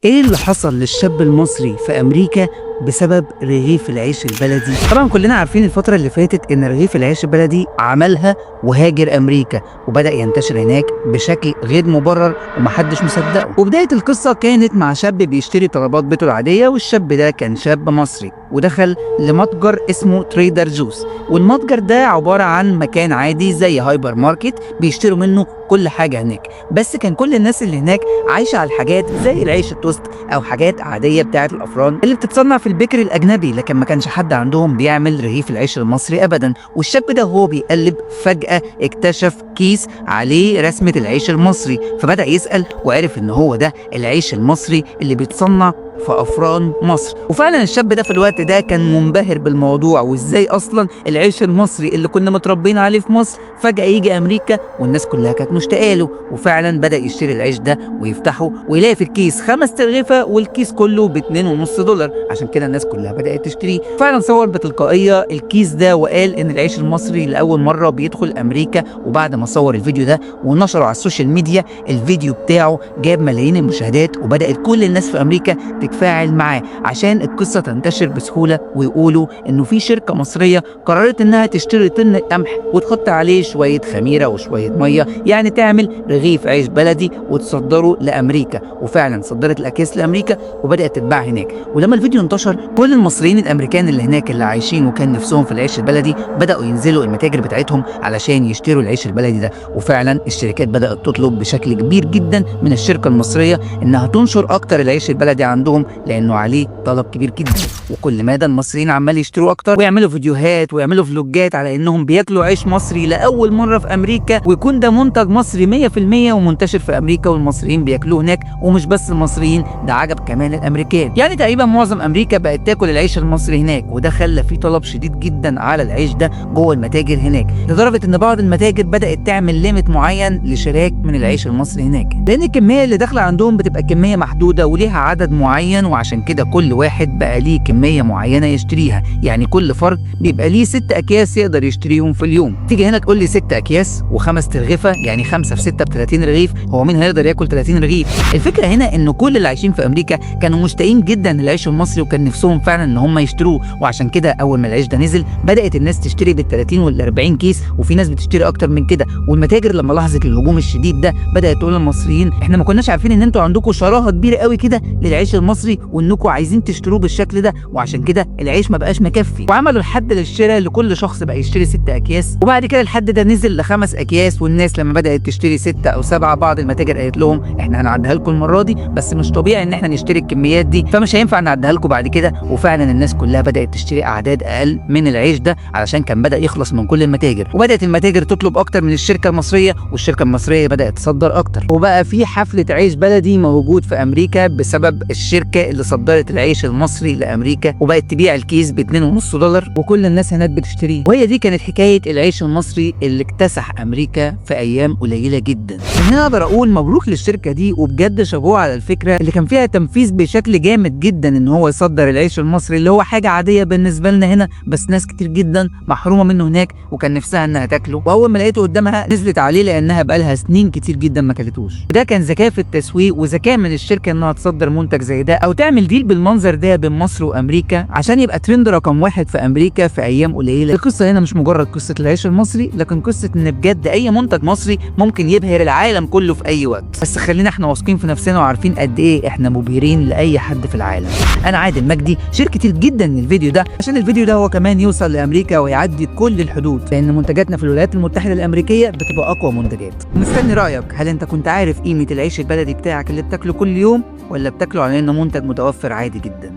ايه اللي حصل للشاب المصري في امريكا بسبب رغيف العيش البلدي؟ طبعا كلنا عارفين الفترة اللي فاتت ان رغيف العيش البلدي عملها وهاجر امريكا وبدأ ينتشر هناك بشكل غير مبرر ومحدش مصدقه. وبداية القصة كانت مع شاب بيشتري طلبات بيته العادية، والشاب ده كان شاب مصري ودخل لمتجر اسمه تريدر جوس، والمتجر ده عبارة عن مكان عادي زي هايبر ماركت بيشتروا منه كل حاجة هناك، بس كان كل الناس اللي هناك عايشة على الحاجات زي العيش التوست او حاجات عادية بتاعت الافران اللي بتتصنع في البيكري الاجنبي، لكن ما كانش حد عندهم بيعمل رغيف العيش المصري ابدا. والشاب ده وهو بيقلب فجأة اكتشف كيس عليه رسمة العيش المصري، فبدأ يسأل وعرف ان هو ده العيش المصري اللي بيتصنع في افران مصر. وفعلا الشاب ده في الوقت ده كان منبهر بالموضوع، وازاي اصلا العيش المصري اللي كنا متربيين عليه في مصر فجأة يجي امريكا والناس كلها كانت مشتاقه له. وفعلا بدأ يشتري العيش ده ويفتحه ويلاقي في الكيس 5 ترغيفه، والكيس كله ب $2.5، عشان كده الناس كلها بدأت تشتريه. فعلا صور بتلقائيه الكيس ده وقال ان العيش المصري لاول مره بيدخل امريكا. وبعد ما صور الفيديو ده ونشره على السوشيال ميديا، الفيديو بتاعه جاب ملايين المشاهدات، وبدأت كل الناس في امريكا تتفاعل معاه عشان القصه تنتشر بسهوله، ويقولوا انه في شركه مصريه قررت انها تشتري طن قمح وتحط عليه شويه خميره وشويه ميه، يعني تعمل رغيف عيش بلدي وتصدره لامريكا. وفعلا صدرت الاكياس لامريكا وبدات تتباع هناك. ولما الفيديو انتشر، كل المصريين الامريكان اللي هناك اللي عايشين وكان نفسهم في العيش البلدي بداوا ينزلوا المتاجر بتاعتهم علشان يشتروا العيش البلدي ده. وفعلا الشركات بدات تطلب بشكل كبير جدا من الشركه المصريه انها تنشر اكتر العيش البلدي عندهم، لانه عليه طلب كبير جدا. وكل مدى المصريين عمال يشتروا اكتر ويعملوا فيديوهات ويعملوا فلوجات على انهم بياكلوا عيش مصري لاول مره في امريكا، ويكون ده منتج مصري 100% ومنتشر في امريكا والمصريين بياكلوه هناك. ومش بس المصريين، ده عجب كمان الامريكان، يعني تقريبا معظم امريكا بقت تاكل العيش المصري هناك. وده خلى في طلب شديد جدا على العيش ده جوه المتاجر هناك، لدرجه ان بعض المتاجر بدات تعمل ليميت معين لشراك من العيش المصري هناك، لان الكميه اللي داخله عندهم بتبقى كميه محدوده وليها عدد معين، وعشان كده كل واحد بقى ليه كميه معينه يشتريها. يعني كل فرد بيبقى ليه 6 اكياس يقدر يشتريهم في اليوم. تيجي هنا تقول لي 6 اكياس و5 ترغيفه، يعني 5 في 6 ب 30 رغيف. هو مين هيقدر ياكل 30 رغيف؟ الفكره هنا انه كل اللي عايشين في امريكا كانوا مشتاقين جدا للعيش المصري، وكان نفسهم فعلا ان هم يشتروه. وعشان كده اول ما العيش ده نزل بدات الناس تشتري بال 30 وال 40 كيس، وفي ناس بتشتري اكتر من كده. والمتاجر لما لاحظت الهجوم الشديد ده بدات تقول للمصريين احنا ما كناش عارفين ان انتوا عندكم شراهه كبيره قوي كده للعيش المصري، وانكم عايزين تشتروه بالشكل ده، وعشان كده العيش ما بقاش مكفي. وعملوا الحد للشراء لكل شخص بقى يشتري 6 اكياس، وبعد كده الحد ده نزل ل5 اكياس. والناس لما بدات تشتري 6 أو 7، بعض المتاجر قالت لهم احنا هنعديها لكم المره دي، بس مش طبيعي ان احنا نشتري الكميات دي، فمش هينفع نعديها لكم بعد كده. وفعلا الناس كلها بدات تشتري اعداد اقل من العيش ده علشان كان بدا يخلص من كل المتاجر. وبدات المتاجر تطلب اكتر من الشركه المصريه، والشركه المصريه بدات تصدر اكتر، وبقى في حفله عيش بلدي موجود في امريكا بسبب الشركه اللي صدرت العيش المصري لامريكا، وبقت تبيع الكيس ب $2.5 وكل الناس هناك بتشتريه. وهي دي كانت حكايه العيش المصري اللي اكتسح امريكا في ايام قليله جدا. هنا اقدر اقول مبروك للشركه دي، وبجد شابوه على الفكره اللي كان فيها تنفيذ بشكل جامد جدا ان هو يصدر العيش المصري اللي هو حاجه عاديه بالنسبه لنا هنا، بس ناس كتير جدا محرومه منه هناك وكان نفسها انها تاكله. واول ما لقيته قدامها نزلت عليه لانها بقالها سنين كتير جدا ما كلتوش. وده كان ذكاء في التسويق وذكاء من الشركه انها تصدر منتج زي ده او تعمل ديل بالمنظر ده بين مصر وامريكا عشان يبقى ترند رقم 1 في امريكا في ايام قليله. القصه هنا مش مجرد قصه العيش المصري، لكن قصه ان بجد اي منتج مصري ممكن يبهر العالم كله في اي وقت، بس خلينا احنا واثقين في نفسنا وعارفين قد ايه احنا مبهرين لاي حد في العالم. انا عادل مجدي، شير كتير جدا من الفيديو ده عشان الفيديو ده هو كمان يوصل لامريكا ويعدي كل الحدود، لان منتجاتنا في الولايات المتحده الامريكيه بتبقى اقوى منتجات. مستني رايك، هل انت كنت عارف قيمه العيش البلدي بتاعك اللي بتاكله كل يوم، ولا بتاكله على انه منتج متوفر عادي جدا؟